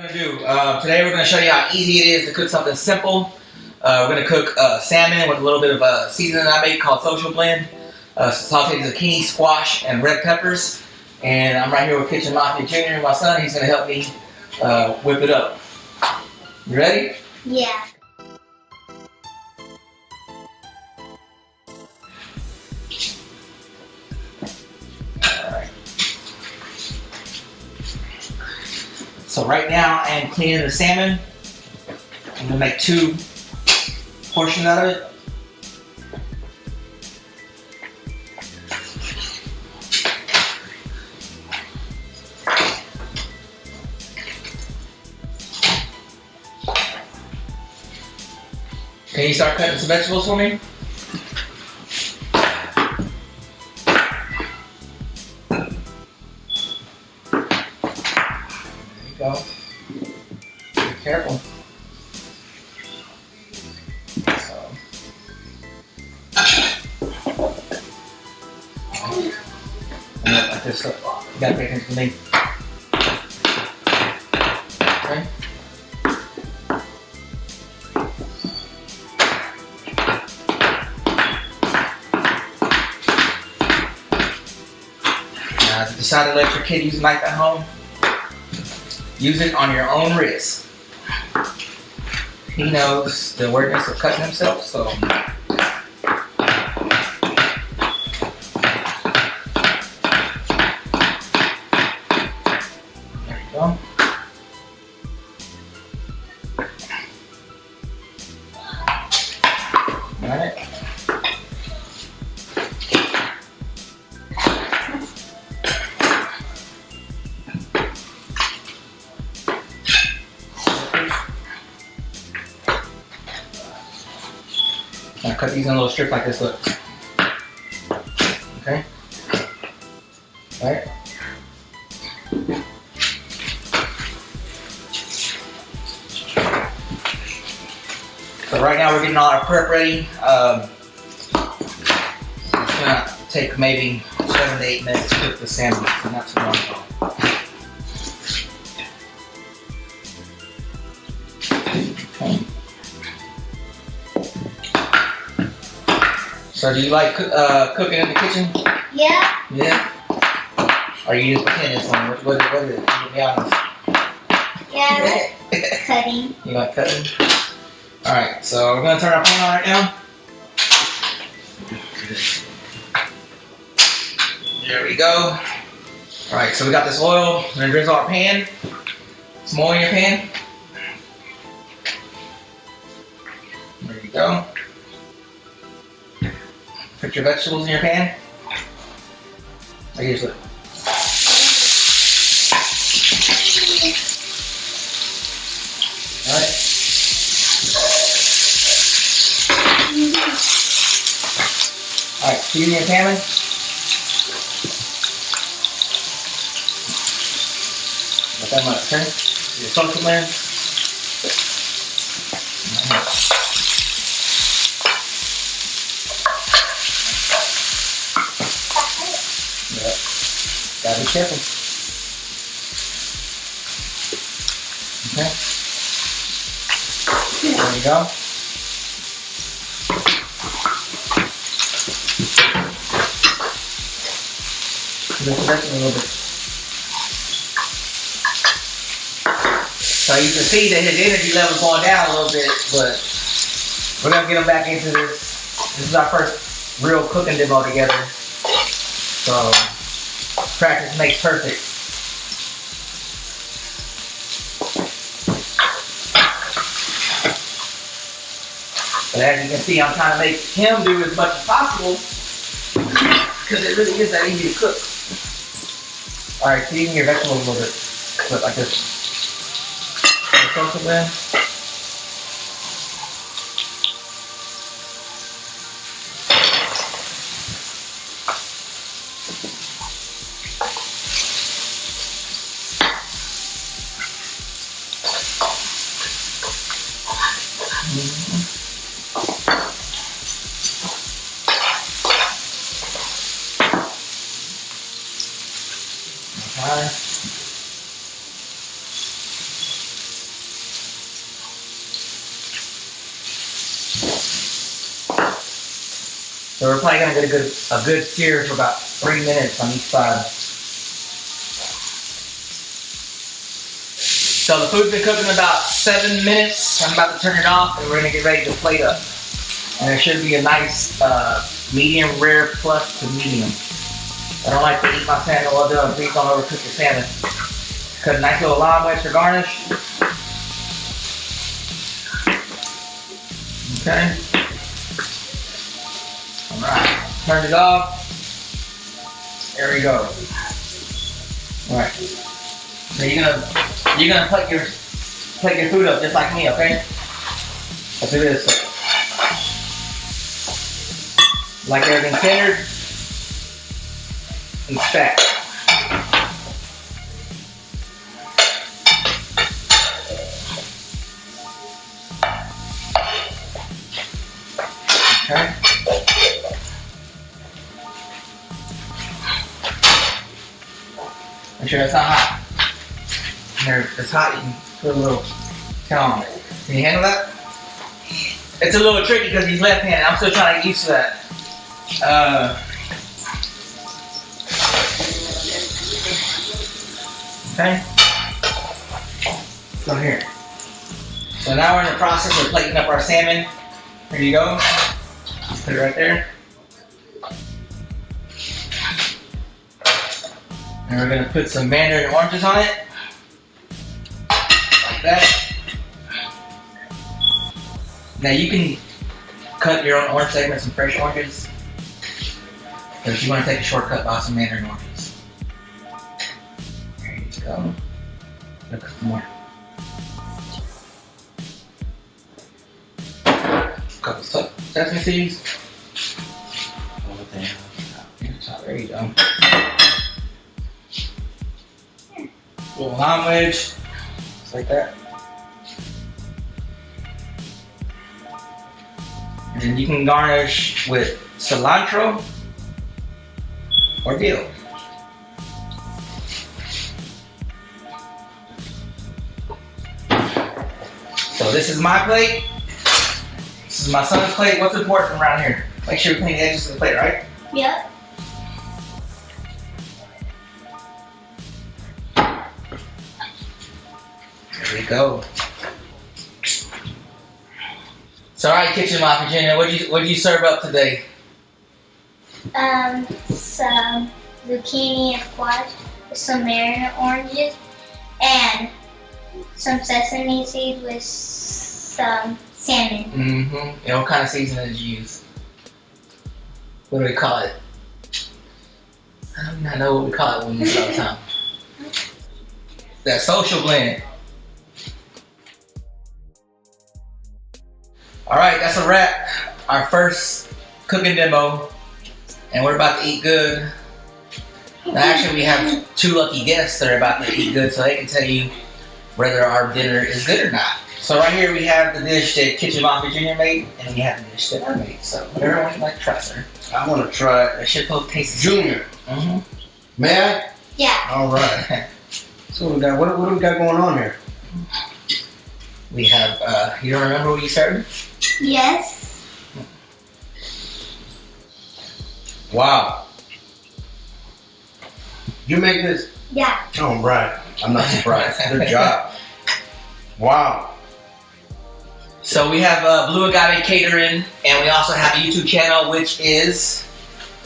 Today we're going to show you how easy it is to cook something simple. We're going to cook salmon with a little bit of seasoning I made called Social Blend, sauteed zucchini, squash, and red peppers. And I'm right here with Kitchen Mafia Jr., my son. He's going to help me whip it up. You ready? Yeah. Alright. So right now I am cleaning the salmon. I'm going to make 2 portions out of it. Can you start cutting some vegetables for me? There you go. Be careful. So. And like this, you gotta pay attention to me. Okay. If you decide to let your kid use a knife at home, use it on your own risk. He knows the awareness of cutting himself, so. There you go. Alright. I'll cut these in a little strip like this, look. Okay? Alright? So right now we're getting all our prep ready. It's gonna take maybe 7 to 8 minutes to cook the salmon, so not too long at all. Okay. So do you like cooking in the kitchen? Yeah. Yeah? Or you just pretend this one? What is it? To be honest. Yeah, I like cutting. You like cutting? Alright, so we're going to turn our pan on right now. There we go. Alright, so we got this oil. We're going to drizzle our pan. Some oil in your pan. There you go. Put your vegetables in your pan. I usually. Alright. Alright, season your pan. Not that much, okay? Your Social Blend. Gotta be careful. Okay. There you go. Just a little bit. So you can see that his energy level's going down a little bit, but we're gonna get him back into this. This is our first real cooking demo together. So practice makes perfect. But as you can see, I'm trying to make him do as much as possible because it really is that easy to cook. Alright, season your vegetables a little bit. Put like this. Social Blend. So we're probably gonna get a good sear for about 3 minutes on each side. So the food's been cooking about 7 minutes. I'm about to turn it off and we're gonna get ready to plate up. And there should be a nice medium rare plus to medium. I don't like to eat my salmon well done. Please don't overcook your salmon. Cut a nice little lime wedge for garnish. Okay. Alright. Turn it off. There we go. Alright. So you're gonna plate your food up just like me, okay? Let's do this. Like everything centered and stacked. Okay. Make sure it's not hot. If it's hot, you can put a little tail on it. Can you handle that? It's a little tricky because he's left-handed. I'm still trying to get used to that. Okay. So here. So now we're in the process of plating up our salmon. Here you go. Put it right there. And we're gonna put some mandarin oranges on it. Like that. Now you can cut your own orange segments and fresh oranges. But if you want to take a shortcut, buy some mandarin oranges. There you go. Look at some more. Couple sesame seeds. There you go. Little lime wedge. Just like that. And then you can garnish with cilantro or dill. So this is my plate. This is my son's plate. What's important around here? Make sure we clean the edges of the plate, right? Yep. There we go. So, alright, Kitchen Mafia Junior, what'd you serve up today? Some zucchini and squash with some mandarin oranges and some sesame seeds with some salmon. Mm-hmm. And what kind of seasoning did you use? What do we call it? I do not know what we call it when we use it all the time. That social blend. Alright, that's a wrap. Our first cooking demo. And we're about to eat good. Now, actually, we have 2 lucky guests that are about to eat good, so they can tell you whether our dinner is good or not. So right here we have the dish that Kitchen Mafia Junior made, and we have the dish that I made. So whatever one you like to try, sir. I want to try It should both taste Junior. Mm-hmm. May I? Yeah. All right. So we got what do we got going on here? We have, you don't remember what you served? Yes. Wow. You make this? Yeah. All right. I'm not surprised. Good job. Wow. So we have Blue Agave Catering, and we also have a YouTube channel, which is...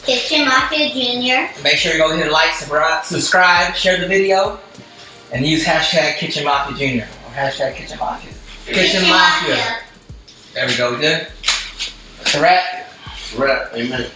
Kitchen Mafia Junior. Make sure you go hit like, subscribe, share the video, and use hashtag Kitchen Mafia Junior or hashtag Kitchen Mafia. Kitchen Mafia. There we go. We good? That's a wrap. Right. Amen.